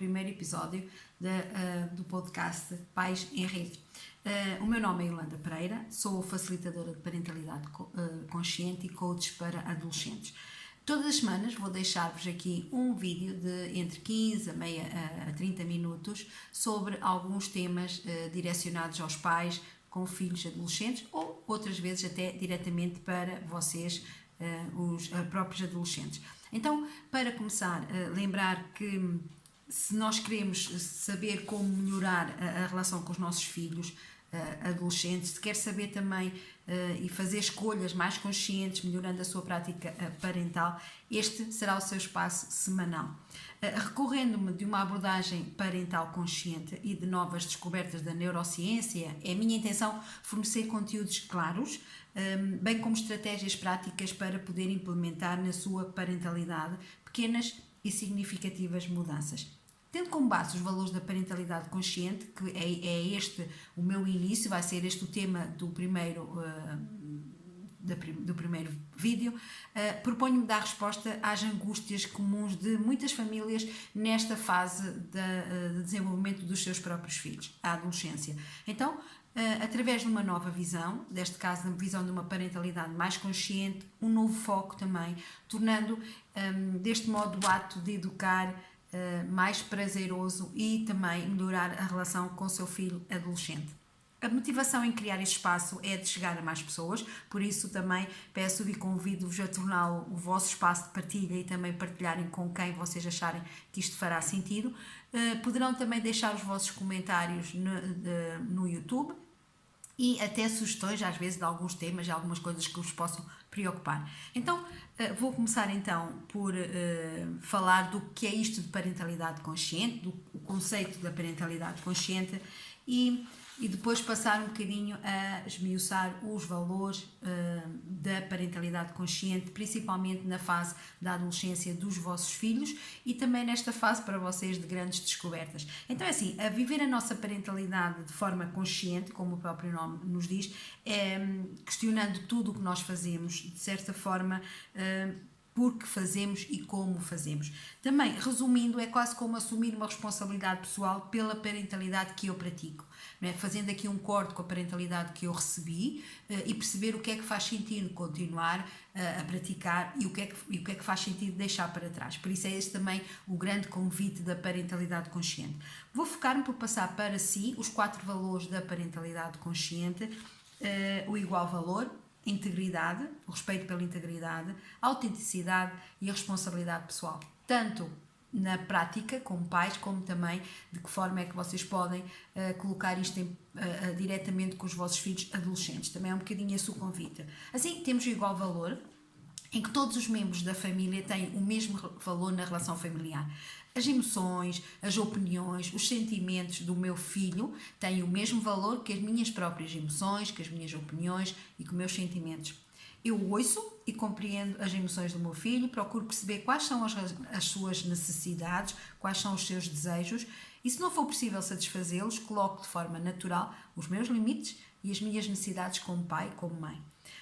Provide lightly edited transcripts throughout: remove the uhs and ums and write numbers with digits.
primeiro episódio do podcast Pais em Rede. O meu nome é Yolanda Pereira, sou facilitadora de parentalidade consciente e coach para adolescentes. Todas as semanas vou deixar-vos aqui um vídeo de entre 15 a 30 minutos sobre alguns temas direcionados aos pais com filhos adolescentes ou outras vezes até diretamente para vocês, os próprios adolescentes. Então, para começar, lembrar que se nós queremos saber como melhorar a relação com os nossos filhos adolescentes, se quer saber também e fazer escolhas mais conscientes, melhorando a sua prática parental, este será o seu espaço semanal. Recorrendo-me de uma abordagem parental consciente e de novas descobertas da neurociência, é a minha intenção fornecer conteúdos claros, bem como estratégias práticas para poder implementar na sua parentalidade pequenas e significativas mudanças. Tendo como base os valores da parentalidade consciente, que é este o meu início, vai ser este o tema do primeiro vídeo, proponho-me dar resposta às angústias comuns de muitas famílias nesta fase de desenvolvimento dos seus próprios filhos, a adolescência. Então, através de uma nova visão, neste caso, uma visão de uma parentalidade mais consciente, um novo foco também, tornando deste modo o ato de educar mais prazeroso e também melhorar a relação com o seu filho adolescente. A motivação em criar este espaço é de chegar a mais pessoas, por isso também peço e convido-vos a torná-lo o vosso espaço de partilha e também partilharem com quem vocês acharem que isto fará sentido. Poderão também deixar os vossos comentários no YouTube e até sugestões, às vezes, de alguns temas e algumas coisas que vos possam preocupar. Então, vou começar então por falar do que é isto de parentalidade consciente, do conceito da parentalidade consciente e depois passar um bocadinho a esmiuçar os valores da parentalidade consciente, principalmente na fase da adolescência dos vossos filhos e também nesta fase para vocês de grandes descobertas. Então é assim, a viver a nossa parentalidade de forma consciente, como o próprio nome nos diz, questionando tudo o que nós fazemos, de certa forma, porque fazemos e como fazemos. Também, resumindo, é quase como assumir uma responsabilidade pessoal pela parentalidade que eu pratico, não é? Fazendo aqui um corte com a parentalidade que eu recebi e perceber o que é que faz sentido continuar a praticar e o que é que faz sentido deixar para trás. Por isso é este também o grande convite da parentalidade consciente. Vou focar-me por passar para si os 4 valores da parentalidade consciente, o igual valor, integridade, o respeito pela integridade, a autenticidade e a responsabilidade pessoal, tanto na prática como pais, como também de que forma é que vocês podem colocar isto diretamente com os vossos filhos adolescentes. Também é um bocadinho esse o convite. Assim, temos o igual valor, em que todos os membros da família têm o mesmo valor na relação familiar. As emoções, as opiniões, os sentimentos do meu filho têm o mesmo valor que as minhas próprias emoções, que as minhas opiniões e que os meus sentimentos. Eu ouço e compreendo as emoções do meu filho, procuro perceber quais são as suas necessidades, quais são os seus desejos e, se não for possível satisfazê-los, coloco de forma natural os meus limites e as minhas necessidades como pai e como mãe.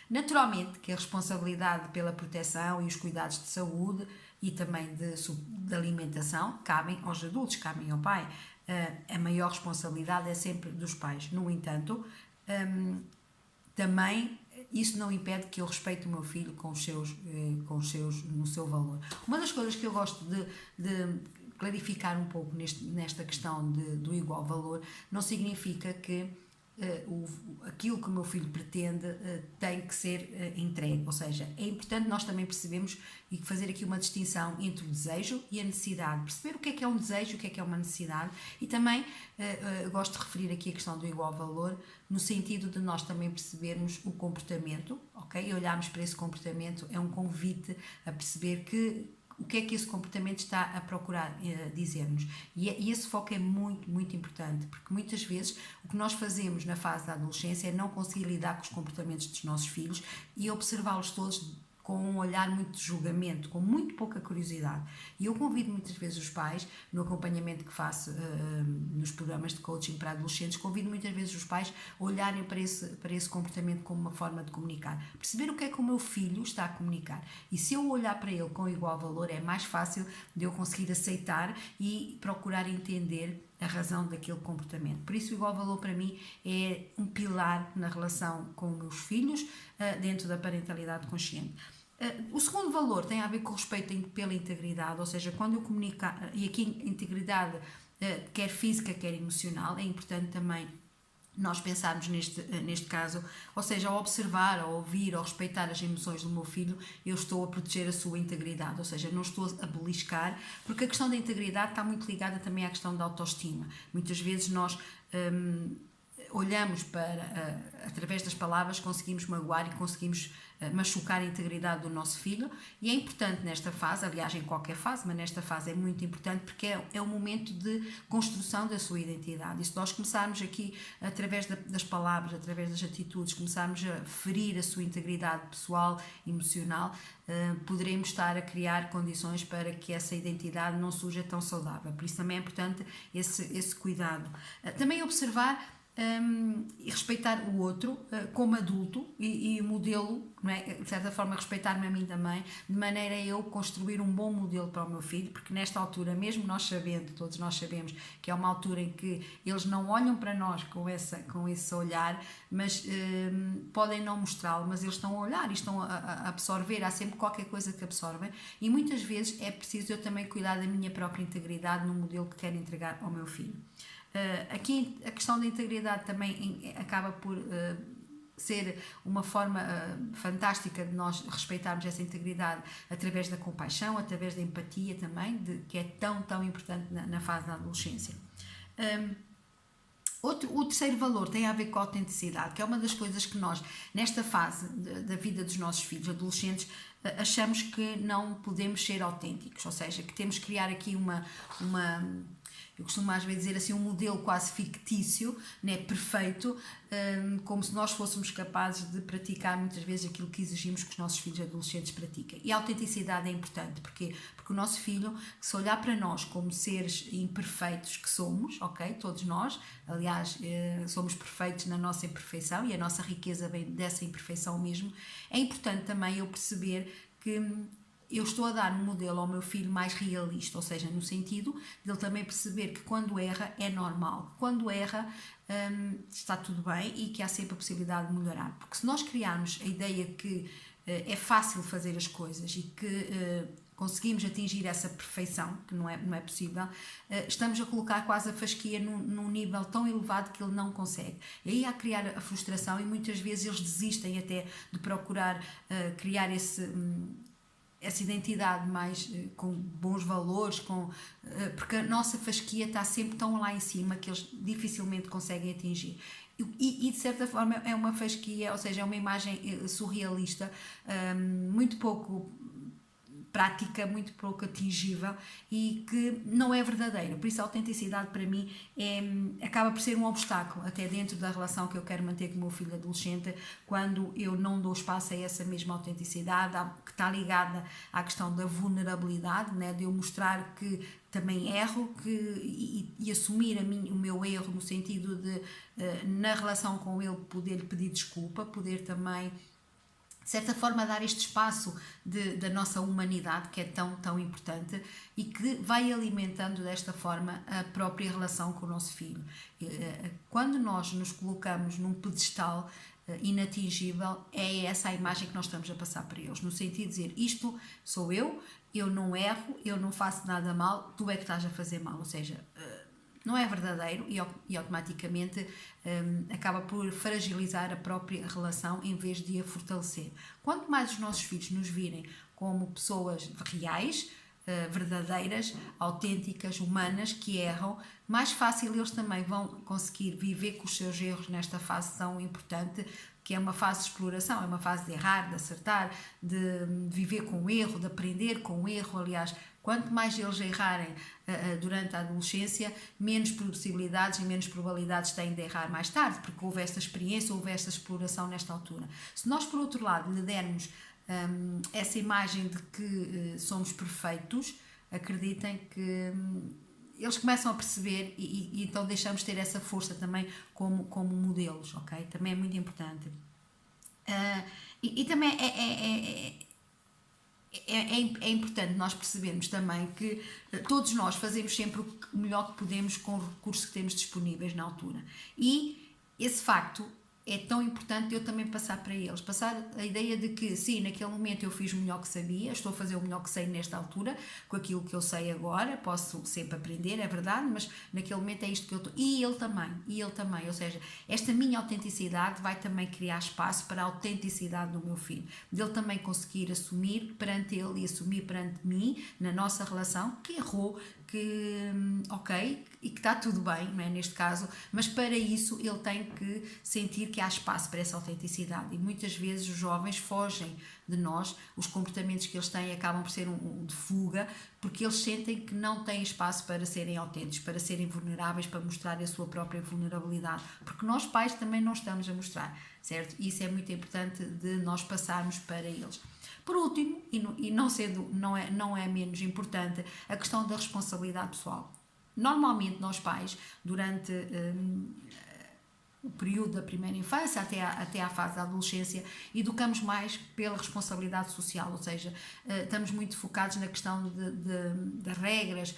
Naturalmente que a responsabilidade pela proteção e os cuidados de saúde e também de alimentação cabem aos adultos, cabem ao pai. A maior responsabilidade é sempre dos pais. No entanto, também isso não impede que eu respeite o meu filho no seu valor. Uma das coisas que eu gosto de clarificar um pouco nesta questão do igual valor não significa que aquilo que o meu filho pretende tem que ser entregue, ou seja, é importante nós também percebermos e fazer aqui uma distinção entre o desejo e a necessidade, perceber o que é um desejo, o que é uma necessidade e também gosto de referir aqui a questão do igual valor no sentido de nós também percebermos o comportamento, ok? E olharmos para esse comportamento é um convite a perceber o que é que esse comportamento está a procurar dizer-nos. E esse foco é muito, muito importante, porque muitas vezes o que nós fazemos na fase da adolescência é não conseguir lidar com os comportamentos dos nossos filhos e observá-los todos com um olhar muito de julgamento, com muito pouca curiosidade. E eu convido muitas vezes os pais, no acompanhamento que faço nos programas de coaching para adolescentes, convido muitas vezes os pais a olharem para esse comportamento como uma forma de comunicar. Perceber o que é que o meu filho está a comunicar. E se eu olhar para ele com igual valor, é mais fácil de eu conseguir aceitar e procurar entender a razão daquele comportamento. Por isso, o igual valor para mim é um pilar na relação com os meus filhos dentro da parentalidade consciente. O segundo valor tem a ver com o respeito pela integridade, ou seja, quando eu comunico, e aqui integridade quer física, quer emocional, é importante também nós pensarmos neste caso, ou seja, ao observar, ao ouvir, ao respeitar as emoções do meu filho, eu estou a proteger a sua integridade, ou seja, não estou a beliscar, porque a questão da integridade está muito ligada também à questão da autoestima. Muitas vezes nós olhamos para, através das palavras, conseguimos magoar e conseguimos machucar a integridade do nosso filho, e é importante nesta fase, aliás em qualquer fase, mas nesta fase é muito importante porque é um momento de construção da sua identidade. E se nós começarmos aqui, através das palavras, através das atitudes, começarmos a ferir a sua integridade pessoal, emocional, poderemos estar a criar condições para que essa identidade não seja tão saudável. Por isso também é importante esse cuidado. Também observar e respeitar o outro como adulto e modelo, não é? De certa forma respeitar-me a mim também, de maneira a eu construir um bom modelo para o meu filho, porque nesta altura, mesmo nós sabendo, todos nós sabemos que é uma altura em que eles não olham para nós com esse olhar, mas podem não mostrá-lo, mas eles estão a olhar e estão a absorver, há sempre qualquer coisa que absorvem, e muitas vezes é preciso eu também cuidar da minha própria integridade no modelo que quero entregar ao meu filho. Aqui a questão da integridade também acaba por ser uma forma fantástica de nós respeitarmos essa integridade através da compaixão, através da empatia também, que é tão importante na fase da adolescência. O terceiro valor tem a ver com a autenticidade, que é uma das coisas que nós, nesta fase da vida dos nossos filhos adolescentes, achamos que não podemos ser autênticos, ou seja, que temos que criar aqui eu costumo às vezes dizer assim, um modelo quase fictício, né, perfeito, como se nós fôssemos capazes de praticar muitas vezes aquilo que exigimos que os nossos filhos adolescentes pratiquem. E a autenticidade é importante, porque o nosso filho, se olhar para nós como seres imperfeitos que somos, ok, todos nós, aliás, somos perfeitos na nossa imperfeição e a nossa riqueza vem dessa imperfeição mesmo, é importante também eu perceber que eu estou a dar um modelo ao meu filho mais realista, ou seja, no sentido de ele também perceber que quando erra é normal, quando erra está tudo bem e que há sempre a possibilidade de melhorar. Porque se nós criarmos a ideia que é fácil fazer as coisas e que conseguimos atingir essa perfeição, que não é possível, estamos a colocar quase a fasquia num nível tão elevado que ele não consegue. E aí há a criar a frustração e muitas vezes eles desistem até de procurar criar essa identidade mais com bons valores, porque a nossa fasquia está sempre tão lá em cima que eles dificilmente conseguem atingir. E de certa forma é uma fasquia, ou seja, é uma imagem surrealista, muito pouco prática, muito pouco atingível e que não é verdadeira. Por isso a autenticidade para mim acaba por ser um obstáculo até dentro da relação que eu quero manter com o meu filho adolescente, quando eu não dou espaço a essa mesma autenticidade, que está ligada à questão da vulnerabilidade, né? De eu mostrar que também erro e assumir o meu erro no sentido de na relação com ele poder pedir desculpa, poder também de certa forma dar este espaço da nossa humanidade que é tão importante e que vai alimentando desta forma a própria relação com o nosso filho. Quando nós nos colocamos num pedestal inatingível, é essa a imagem que nós estamos a passar para eles, no sentido de dizer, isto sou eu não erro, eu não faço nada mal, tu é que estás a fazer mal, ou seja, não é verdadeiro e automaticamente acaba por fragilizar a própria relação em vez de a fortalecer. Quanto mais os nossos filhos nos virem como pessoas reais, verdadeiras, autênticas, humanas, que erram, mais fácil eles também vão conseguir viver com os seus erros nesta fase tão importante, que é uma fase de exploração, é uma fase de errar, de acertar, de viver com o erro, de aprender com o erro. Aliás, quanto mais eles errarem durante a adolescência, menos possibilidades e menos probabilidades têm de errar mais tarde, porque houve esta experiência, houve esta exploração nesta altura. Se nós, por outro lado, lhe dermos essa imagem de que somos perfeitos, acreditem que eles começam a perceber e então deixamos de ter essa força também como modelos, ok? Também é muito importante. E também é importante nós percebermos também que todos nós fazemos sempre o melhor que podemos com os recursos que temos disponíveis na altura. E esse facto é tão importante eu também passar para eles. Passar a ideia de que, sim, naquele momento eu fiz o melhor que sabia, estou a fazer o melhor que sei nesta altura, com aquilo que eu sei agora, posso sempre aprender, é verdade, mas naquele momento é isto que eu estou. E ele também. Ou seja, esta minha autenticidade vai também criar espaço para a autenticidade do meu filho. Dele também conseguir assumir perante ele e assumir perante mim, na nossa relação, que errou, que ok, e que está tudo bem, não é, neste caso, mas para isso ele tem que sentir que há espaço para essa autenticidade, e muitas vezes os jovens fogem de nós, os comportamentos que eles têm acabam por ser de fuga, porque eles sentem que não têm espaço para serem autênticos, para serem vulneráveis, para mostrar a sua própria vulnerabilidade, porque nós pais também não estamos a mostrar, certo? E isso é muito importante de nós passarmos para eles. Por último, e não é menos importante, a questão da responsabilidade pessoal. Normalmente nós pais, durante o período da primeira infância até à fase da adolescência, educamos mais pela responsabilidade social, ou seja, estamos muito focados na questão de regras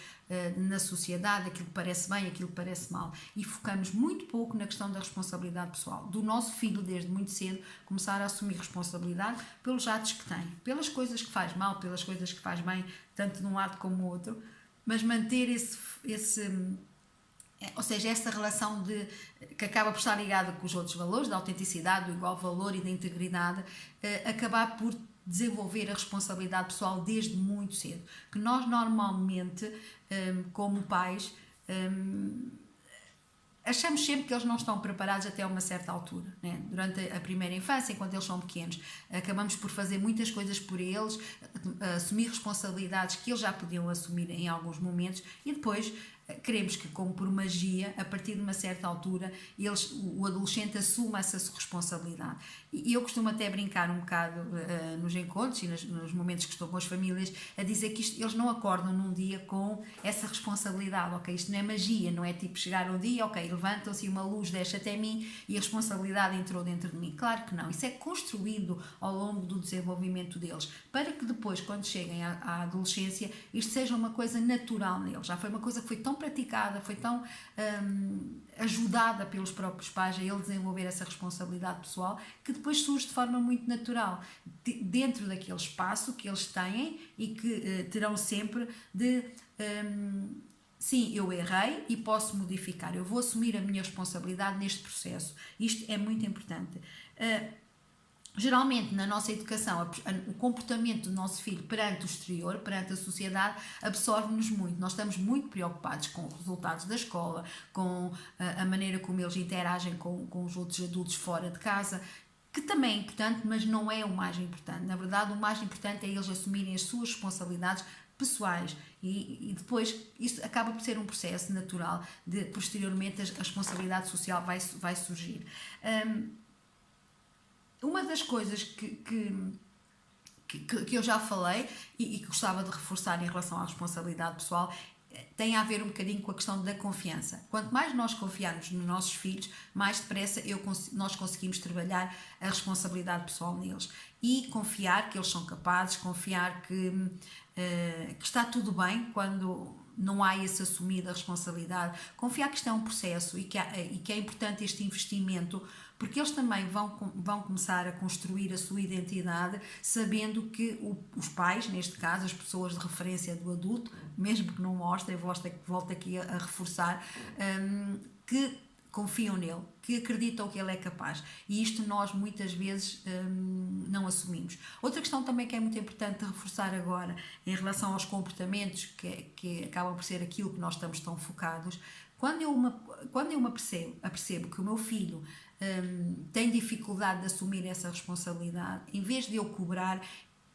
na sociedade, aquilo que parece bem, aquilo que parece mal, e focamos muito pouco na questão da responsabilidade pessoal, do nosso filho desde muito cedo começar a assumir responsabilidade pelos atos que tem, pelas coisas que faz mal, pelas coisas que faz bem, tanto de um lado como do outro, mas manter ou seja, essa relação que acaba por estar ligada com os outros valores, da autenticidade, do igual valor e da integridade, acabar por desenvolver a responsabilidade pessoal desde muito cedo. Que nós normalmente, como pais, achamos sempre que eles não estão preparados até uma certa altura, né? Durante a primeira infância, enquanto eles são pequenos, acabamos por fazer muitas coisas por eles, assumir responsabilidades que eles já podiam assumir em alguns momentos, e depois queremos que, como por magia, a partir de uma certa altura, o adolescente assuma essa responsabilidade. E eu costumo até brincar um bocado nos encontros e nos momentos que estou com as famílias, a dizer que eles não acordam num dia com essa responsabilidade, ok? Isto não é magia, não é tipo chegar um dia, ok, levantam-se e uma luz desce até mim e a responsabilidade entrou dentro de mim. Claro que não, isso é construído ao longo do desenvolvimento deles, para que depois, quando cheguem à adolescência, isto seja uma coisa natural neles. Já foi uma coisa que foi tão praticada, foi tão ajudada pelos próprios pais a ele desenvolver essa responsabilidade pessoal, que depois surge de forma muito natural, dentro daquele espaço que eles têm e que terão sempre de sim, eu errei e posso modificar, eu vou assumir a minha responsabilidade neste processo. Isto é muito importante. Geralmente, na nossa educação, o comportamento do nosso filho perante o exterior, perante a sociedade, absorve-nos muito. Nós estamos muito preocupados com os resultados da escola, com a maneira como eles interagem com os outros adultos fora de casa, que também é importante, mas não é o mais importante. Na verdade, o mais importante é eles assumirem as suas responsabilidades pessoais e depois isso acaba por ser um processo natural de, posteriormente, a responsabilidade social vai surgir. Uma das coisas que eu já falei e que gostava de reforçar em relação à responsabilidade pessoal tem a ver um bocadinho com a questão da confiança. Quanto mais nós confiarmos nos nossos filhos, mais depressa nós conseguimos trabalhar a responsabilidade pessoal neles e confiar que eles são capazes, confiar que está tudo bem quando não há esse assumir da responsabilidade, confiar que isto é um processo e que é importante este investimento, porque eles também vão começar a construir a sua identidade sabendo que os pais, neste caso as pessoas de referência do adulto, mesmo que não mostrem, volto aqui a reforçar, que confiam nele, que acreditam que ele é capaz, e isto nós muitas vezes não assumimos. Outra questão também que é muito importante reforçar agora em relação aos comportamentos que acabam por ser aquilo que nós estamos tão focados, quando eu me apercebo que o meu filho tem dificuldade de assumir essa responsabilidade, em vez de eu cobrar,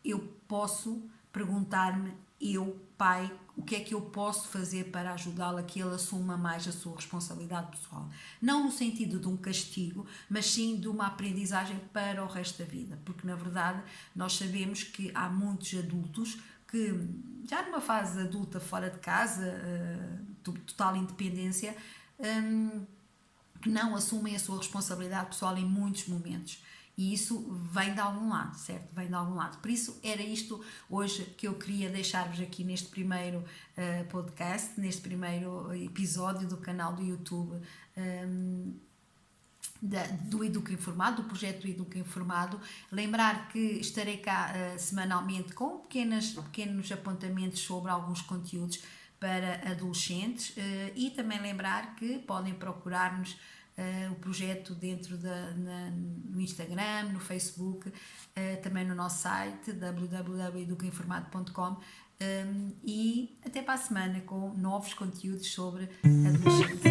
eu posso perguntar-me, eu, pai, o que é que eu posso fazer para ajudá-lo a que ele assuma mais a sua responsabilidade pessoal. Não no sentido de um castigo, mas sim de uma aprendizagem para o resto da vida. Porque, na verdade, nós sabemos que há muitos adultos que, já numa fase adulta fora de casa, total independência, que não assumem a sua responsabilidade pessoal em muitos momentos. E isso vem de algum lado, certo? Vem de algum lado. Por isso, era isto hoje que eu queria deixar-vos aqui neste primeiro podcast, neste primeiro episódio do canal do YouTube do Educa Informado, do projeto do Educa Informado. Lembrar que estarei cá semanalmente com pequenos apontamentos sobre alguns conteúdos para adolescentes e também lembrar que podem procurar-nos o projeto dentro no Instagram, no Facebook, também no nosso site www.educainformado.com e até para a semana com novos conteúdos sobre adolescentes.